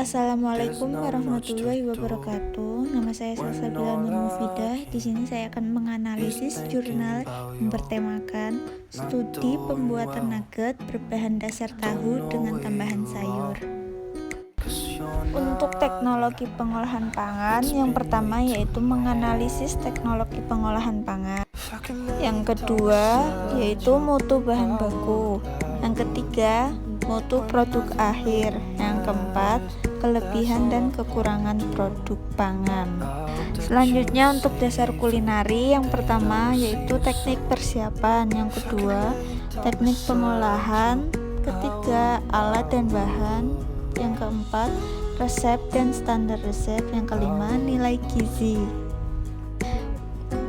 Assalamualaikum warahmatullahi wabarakatuh. Nama saya Salsabila Nur Mufidah. Di sini saya akan menganalisis jurnal yang bertemakan studi pembuatan nugget berbahan dasar tahu dengan tambahan sayur. Untuk teknologi pengolahan pangan, yang pertama yaitu menganalisis teknologi pengolahan pangan. Yang kedua yaitu mutu bahan baku. Yang ketiga mutu produk akhir. Yang keempat, kelebihan dan kekurangan produk pangan. Selanjutnya untuk dasar kulineri, yang pertama yaitu teknik persiapan, yang kedua teknik pengolahan, ketiga alat dan bahan, yang keempat resep dan standar resep, yang kelima nilai gizi.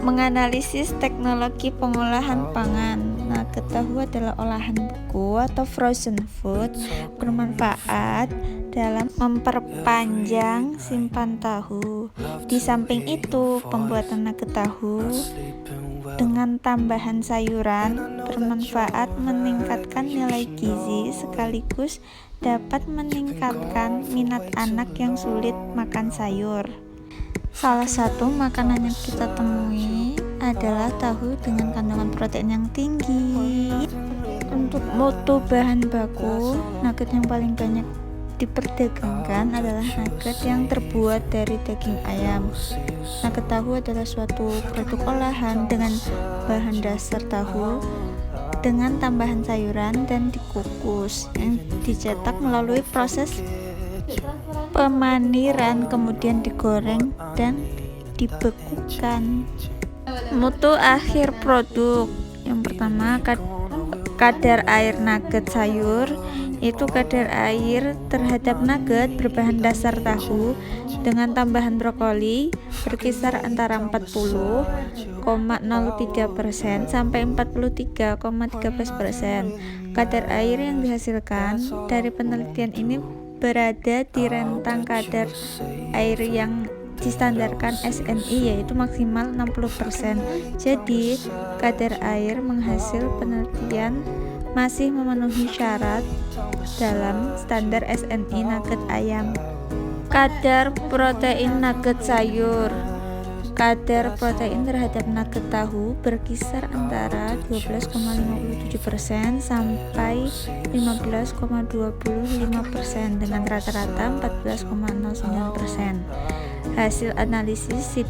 Menganalisis teknologi pengolahan pangan. Nah, tahu adalah olahan beku atau frozen food, bermanfaat dalam memperpanjang simpan tahu. Di samping itu, pembuatan nugget tahu dengan tambahan sayuran bermanfaat meningkatkan nilai gizi sekaligus dapat meningkatkan minat anak yang sulit makan sayur. Salah satu makanan yang kita temui adalah tahu dengan kandungan protein yang tinggi. Untuk mutu bahan baku, nugget yang paling banyak diperdagangkan adalah nugget yang terbuat dari daging ayam. Nugget tahu adalah suatu produk olahan dengan bahan dasar tahu dengan tambahan sayuran dan dikukus, yang dicetak melalui proses pemaniran, kemudian digoreng dan dibekukan. Mutu akhir produk, yang pertama kadar air nugget sayur, yaitu kadar air terhadap nugget berbahan dasar tahu dengan tambahan brokoli berkisar antara 40,03% sampai 43,13%. Kadar air yang dihasilkan dari penelitian ini berada di rentang kadar air yang distandarkan SNI, yaitu maksimal 60%. Jadi kadar air menghasil penelitian masih memenuhi syarat dalam standar SNI nugget ayam. Kadar protein nugget sayur. Kadar protein terhadap nugget tahu berkisar antara 12,57% sampai 15,25% dengan rata-rata 14,09%. Hasil analisis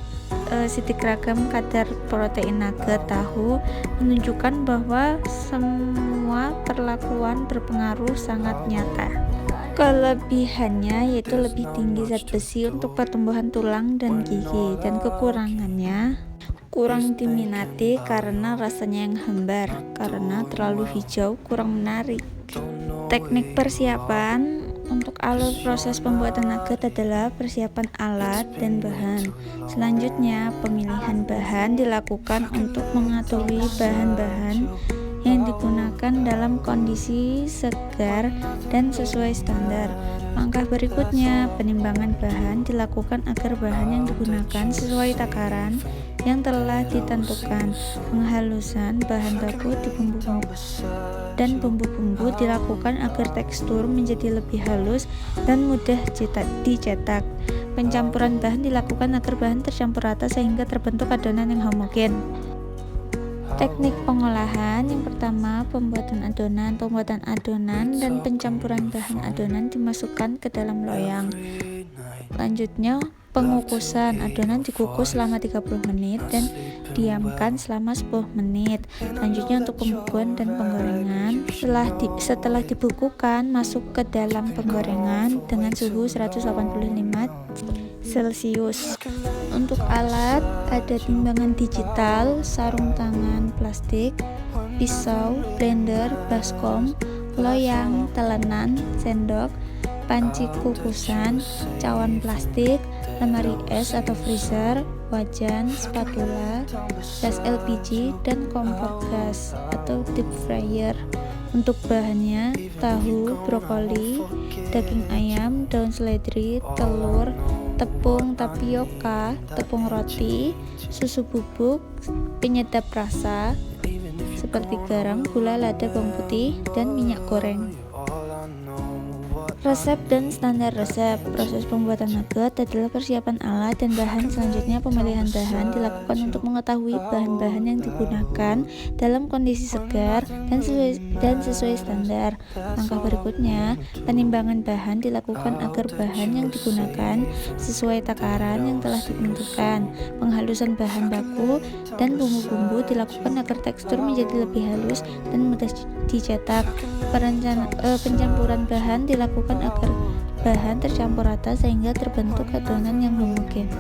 sidik ragam kadar protein nugget tahu menunjukkan bahwa semua perlakuan berpengaruh sangat nyata. Kelebihannya yaitu lebih tinggi zat besi untuk pertumbuhan tulang dan gigi, dan kekurangannya kurang diminati karena rasanya yang hambar, karena terlalu hijau kurang menarik. Teknik persiapan untuk alur proses pembuatan nugget adalah persiapan alat dan bahan. Selanjutnya, pemilihan bahan dilakukan untuk mengetahui bahan-bahan yang digunakan dalam kondisi segar dan sesuai standar. Langkah berikutnya, penimbangan bahan dilakukan agar bahan yang digunakan sesuai takaran yang telah ditentukan. Penghalusan bahan baku di bumbu-bumbu dan bumbu-bumbu dilakukan agar tekstur menjadi lebih halus dan mudah dicetak. Pencampuran bahan dilakukan agar bahan tercampur rata sehingga terbentuk adonan yang homogen. Teknik pengolahan, yang pertama pembuatan adonan. Pembuatan adonan dan pencampuran bahan adonan dimasukkan ke dalam loyang. Lanjutnya pengukusan. Adonan dikukus selama 30 menit dan diamkan selama 10 menit. Lanjutnya untuk pembukuan dan penggorengan. Setelah dibekukan, masuk ke dalam penggorengan dengan suhu 185 Celcius. Untuk alat, ada timbangan digital, sarung tangan plastik, pisau, blender, baskom, loyang, telenan, sendok, panci kukusan, cawan plastik, lemari es atau freezer, wajan, spatula, gas LPG, dan kompor gas atau deep fryer. Untuk bahannya, tahu, brokoli, daging ayam, daun seledri, telur, tepung tapioka, tepung roti, susu bubuk, penyedap rasa seperti garam, gula, lada, bawang putih, dan minyak goreng. Resep dan standar resep. Proses pembuatan nugget adalah persiapan alat dan bahan. Selanjutnya pemilihan bahan dilakukan untuk mengetahui bahan-bahan yang digunakan dalam kondisi segar dan sesuai standar. Langkah berikutnya, penimbangan bahan dilakukan agar bahan yang digunakan sesuai takaran yang telah ditentukan. Penghalusan bahan baku dan bumbu-bumbu dilakukan agar tekstur menjadi lebih halus dan mudah dicetak. Pencampuran bahan dilakukan agar bahan tercampur rata sehingga terbentuk adonan yang homogen.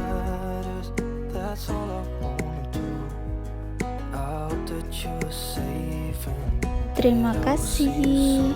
Terima kasih.